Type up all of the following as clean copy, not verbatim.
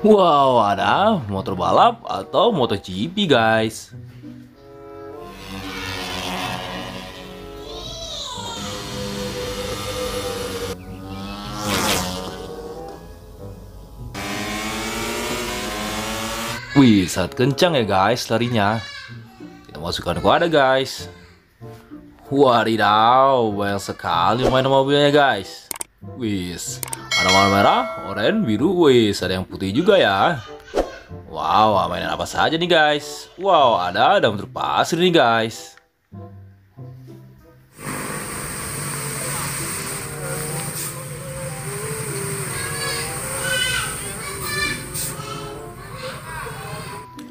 Wow, ada motor balap atau MotoGP, guys. Wih, sangat kencang ya, guys, larinya. Kita masukkan ke wadah, guys. Wadidaw, banyak sekali mainan mobilnya, guys. Wis, ada warna merah, oranye, biru, wis, ada yang putih juga ya. Wow, mainan apa saja nih, guys? Wow, ada dam truk pasir nih, guys.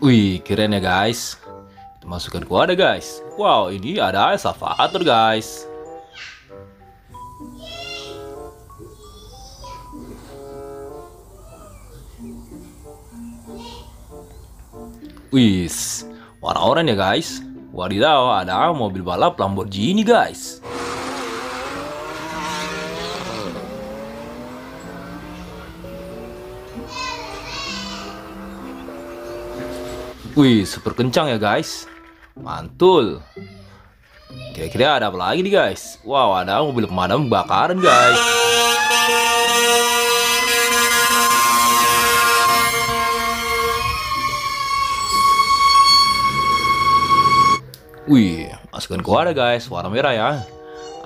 Wih, keren ya, guys. Kita masukkan ke wadah, guys. Wow, ini ada excavator, guys. Wis, warna oranye ya, guys. Wadidaw, ada mobil balap Lamborghini, guys. Wih, super kencang ya, guys. Mantul. Kira-kira ada apa lagi nih, guys? Wow, ada mobil pemadam kebakaran, guys. Wih, masukkan ke wadah, guys, warna merah ya.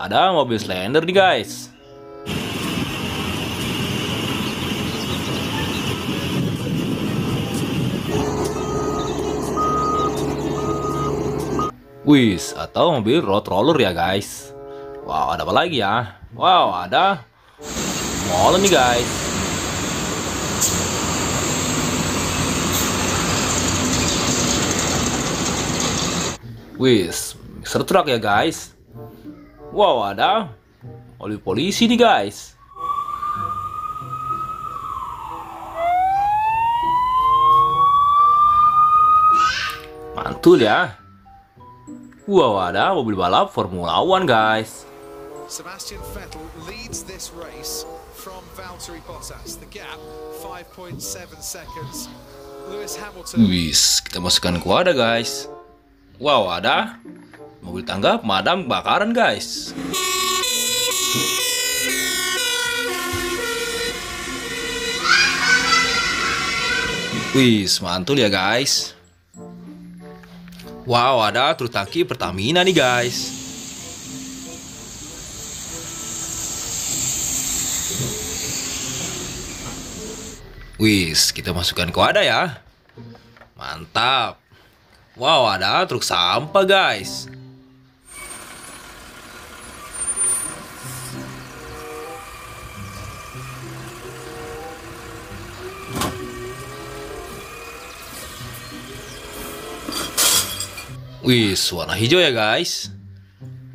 Ada mobil Slender nih, guys. Wis, atau mobil road roller ya, guys. Wow, ada apa lagi ya? Wow, ada molen nih, guys. Wis, mixer truck ya, guys. Wow, ada mobil polisi nih, guys. Mantul ya. Wow, ada mobil balap Formula One, guys. Sebastian Vettel leads this race from Valtteri Bottas. The gap 5.7 seconds. Lewis Hamilton. Wis, kita masukkan ke wadah, guys. Wow, ada mobil tangga pemadam kebakaran, guys. Wis, mantul ya, guys. Wow, ada truk tangki Pertamina nih, guys. Wis, kita masukkan ke wadah ya. Mantap. Wow, ada truk sampah, guys. Wih, warna hijau ya, guys.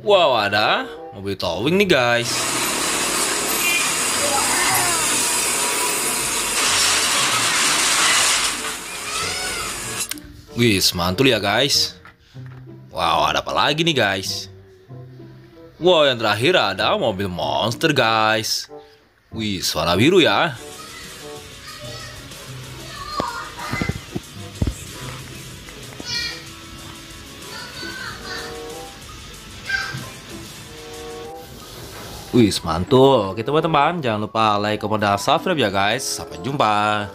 Wow, ada mobil towing nih, guys. Wih, mantul ya, guys. Wow, ada apa lagi nih, guys? Wow, yang terakhir ada mobil monster, guys. Wih, warna biru ya. Wih, mantul. Oke, teman-teman, jangan lupa like, komen, dan subscribe ya, guys. Sampai jumpa.